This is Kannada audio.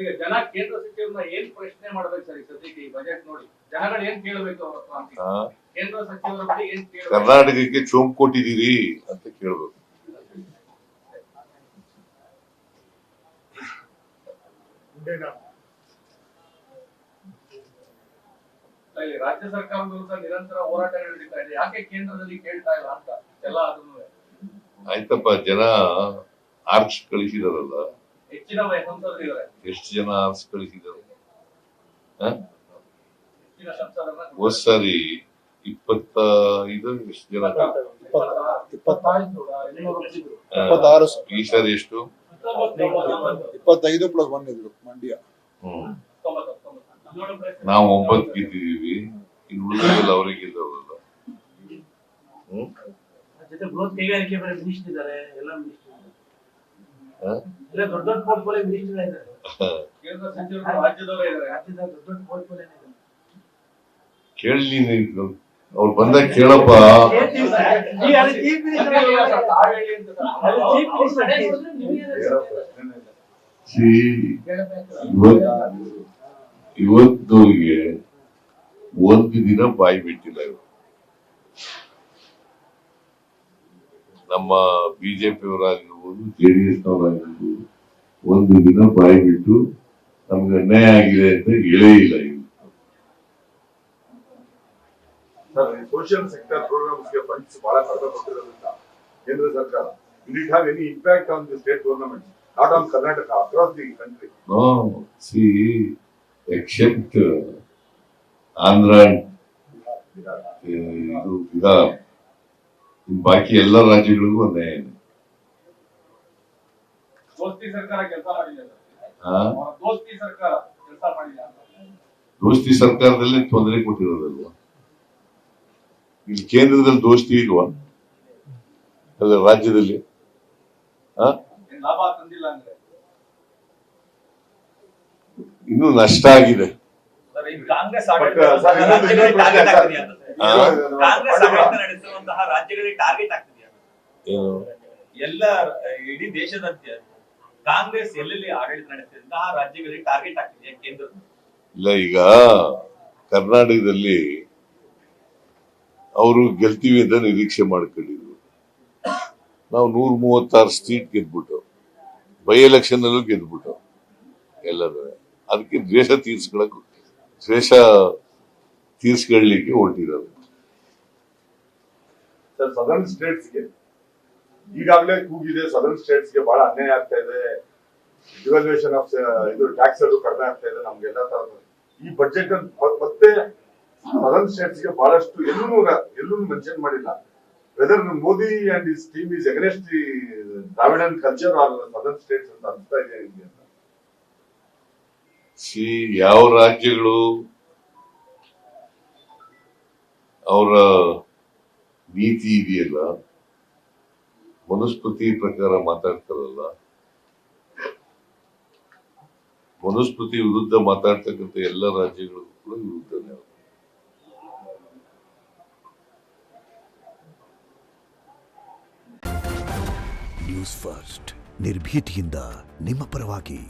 ಈಗ ಜನ ಕೇಂದ್ರ ಸಚಿವರನ್ನ ಏನ್ ಪ್ರಶ್ನೆ ಮಾಡ್ಬೇಕು ಸರ್? ಈ ಸದ್ಯಕ್ಕೆ ಈ ಬಜೆಟ್ ನೋಡಿ ಜನಗಳು ಏನ್ ಕೇಳಬೇಕು ಅವ್ರ ಹತ್ರ? ಕೇಂದ್ರ ಸಚಿವರ ಬಳಿ ಏನ್ ಕೇಳಬೇಕು? ಕರ್ನಾಟಕಕ್ಕೆ ಚೋಂಕ್ ಕೊಟ್ಟಿದ್ದೀರಿ ಅಂತ ಕೇಳಬೇಕು. ರಾಜ್ಯ ಸರ್ಕಾರದ ವಿರುದ್ಧ ನಿರಂತರ ಹೋರಾಟಗಳು ನಡೀತಾ ಇದೆ, ಯಾಕೆ ಕೇಂದ್ರದಲ್ಲಿ ಕೇಳ್ತಾ ಇಲ್ಲ ಅಂತ ಎಲ್ಲ ಅದನ್ನು ಆಯ್ತಪ್ಪ, ಜನ ಆರ್ಕ್ಸ್ ಕಳಿಸಿದಾರಲ್ಲ, ಹೆಚ್ಚಿನ ಸಂಸದರಿದ್ದಾರೆ. ಎಷ್ಟು ಜನ ಆರ್ಕ್ಸ್ ಕಳಿಸಿದಾರೆ? ಹೆಚ್ಚಿನ ಸಂಸದರನ್ನ ಹೋದ್ ಸಾರಿ 25 ಎಷ್ಟು ಜನ, 26 ಈ ಸಾರಿ ಎಷ್ಟು? 25 + 1 ಇದ್ರು ಮಂಡ್ಯ. ನಾವು 9 ಗೆದ್ದಿದೀವಿ, ಇನ್ನು ಉಳಿದೆಲ್ಲ ಅವರಿಗೆ ಗೆದ್ದವರಲ್ಲ. ಜೊತೆ ಬೃಹತ್ ಕೈಗಾರಿಕೆ ಬೇರೆ ಮಿನಿಸ್ಟರ್ ಇದ್ದಾರೆ, ಎಲ್ಲ ಮಿನಿಸ್ಟರ್ ಎಲ್ಲ ದೊಡ್ಡ ದೊಡ್ಡ ಪೋರ್ಟ್ಫೋಲಿಯೋ ಮಿನಿಸ್ಟರ್ ಇದ್ದಾರೆ. ಕೇಂದ್ರ ಸಚಿವರು ರಾಜ್ಯದವರೇ ಇದ್ದಾರೆ, ರಾಜ್ಯದ ದೊಡ್ಡ ದೊಡ್ಡ ಪೋರ್ಟ್ಫೋಲಿಯೋ ಇದೆ. ಕೇಳಿ ನೀನು, ಅವ್ರು ಬಂದಾಗ ಕೇಳಪ್ಪ. ಇವತ್ತಿಗೆ ಒಂದು ದಿನ ಬಾಯಿ ಬಿಟ್ಟಿಲ್ಲ ಇವರು. ನಮ್ಮ ಬಿಜೆಪಿ ಅವರಾಗಿರ್ಬೋದು, JDS-ನವರಾಗಿರ್ಬೋದು, ಒಂದು ದಿನ ಬಾಯಿ ಬಿಟ್ಟು ನಮ್ಗೆ ಅನ್ಯಾಯ ಆಗಿದೆ ಅಂತ ಹೇಳೇ ಇಲ್ಲ. ಸೋಷಿಯಲ್ ಸೆಕ್ಟರ್ ಪ್ರೋಗ್ರಾಮ್ಸ್ಗೆ ಫಂಡ್ಸ್ ಬಹಳ ಕಡಿಮೆ ಕೊಟ್ಟಿರೋದ್ರಿಂದ ಕೇಂದ್ರ ಸರ್ಕಾರ, will it have any impact on the state government, not on Karnataka, across the country? No, see, except Andhra, ಇದು ಬಿಹಾರ್, ಬಾಕಿ ಎಲ್ಲ ರಾಜ್ಯಗಳಿಗೂ ಅನ್ಯಾಯ ಇದೆ. ದೋಸ್ತಿ ಸರ್ಕಾರ ಕೆಲಸ ಮಾಡಿದೆ, ದೋಸ್ತಿ ಸರ್ಕಾರ ಕೆಲಸ ಮಾಡಿದೆ. ದೋಸ್ತಿ ಸರ್ಕಾರದಲ್ಲಿ ತೊಂದರೆ ಕೊಟ್ಟಿರೋದಲ್ವಾ? ಇಲ್ಲಿ ಕೇಂದ್ರದಲ್ಲಿ ದೋಸ್ತಿ ಇಲ್ವಾ? ಅಲ್ಲ, ರಾಜ್ಯದಲ್ಲಿ ಲಾಭ ತಂದಿಲ್ಲ ಅಂದ್ರೆ ಇನ್ನೂ ನಷ್ಟ ಆಗಿದೆ. ಕಾಂಗ್ರೆಸ್ ನಡೆಸುವಂತಹ ರಾಜ್ಯಗಳಿಗೆ ಟಾರ್ಗೆಟ್ ಆಗ್ತಿದೆಯಾ? ಎಲ್ಲ ಇಡೀ ದೇಶದಂತೆ ಕಾಂಗ್ರೆಸ್ ಎಲ್ಲೆಲ್ಲಿ ಆಡಳಿತ ನಡೆಸಿದಂತಹ ರಾಜ್ಯಗಳಿಗೆ ಟಾರ್ಗೆಟ್ ಆಗ್ತಿದೆಯಾ ಕೇಂದ್ರ? ಇಲ್ಲ, ಈಗ ಕರ್ನಾಟಕದಲ್ಲಿ ಅವರು ಗೆಲ್ತೀವಿ ಅಂತ ನಿರೀಕ್ಷೆ ಮಾಡ್ಕೊಂಡಿದ್ರು. ನಾವು 136 ಸೀಟ್ ಗೆದ್ಬಿಟ್ಟು, ಬೈ ಎಲೆಕ್ಷನ್ ಅಲ್ಲೂ ಗೆದ್ಬಿಟ್ಟು ಎಲ್ಲರೂ. ಅದಕ್ಕೆ ದ್ವೇಷ ತೀರ್ಸ್ಕೊಳ್ಳಿಕ್ಕೆ ಹೊರಟಿದ್ದಾರೆ. ಸರ್, ಸದರ್ನ್ ಸ್ಟೇಟ್ಸ್ಗೆ ಈಗಾಗಲೇ ಕೂಗಿದೆ, ಸದರ್ನ್ ಸ್ಟೇಟ್ಸ್ಗೆ ಬಹಳ ಅನ್ಯಾಯ ಆಗ್ತಾ ಇದೆ, ಡಿವಲ್ಯೂಷನ್ ಆಫ್ ಇದು ಟ್ಯಾಕ್ಸ್ ಅದು ಕಡಿಮೆ ಆಗ್ತಾ ಇದೆ, ನಮ್ಗೆಲ್ಲ ತರದ ಈ ಬಜೆಟ್ ಮತ್ತೆ ಸದರ್ನ್ ಸ್ಟೇಟ್ಸ್ಗೆ ಬಹಳಷ್ಟು ಎಲ್ಲೂ ಮೆನ್ಷನ್ ಮಾಡಿಲ್ಲ. Whether Modi and his team is against the Dravidian culture or southern states ಅಂತ ಅನಿಸ್ತಾ ಇದೆ ನಿಮಗೆ ಅಂತ? ಯಾವ ರಾಜ್ಯಗಳು ಅವರ ನೀತಿ ಇದೆಯಲ್ಲ, ಮನುಸ್ಮೃತಿ ಪ್ರಕಾರ ಮಾತಾಡ್ತಾರಲ್ಲ, ಮನುಸ್ಮೃತಿ ವಿರುದ್ಧ ಮಾತಾಡ್ತಕ್ಕಂಥ ಎಲ್ಲ ರಾಜ್ಯಗಳಿಗೂ ಕೂಡ ವಿರುದ್ಧನೇ. ನ್ಯೂಸ್ ಫಸ್ಟ್, ನಿರ್ಭೀತಿಯಿಂದ ನಿಮ್ಮ ಪರವಾಗಿ.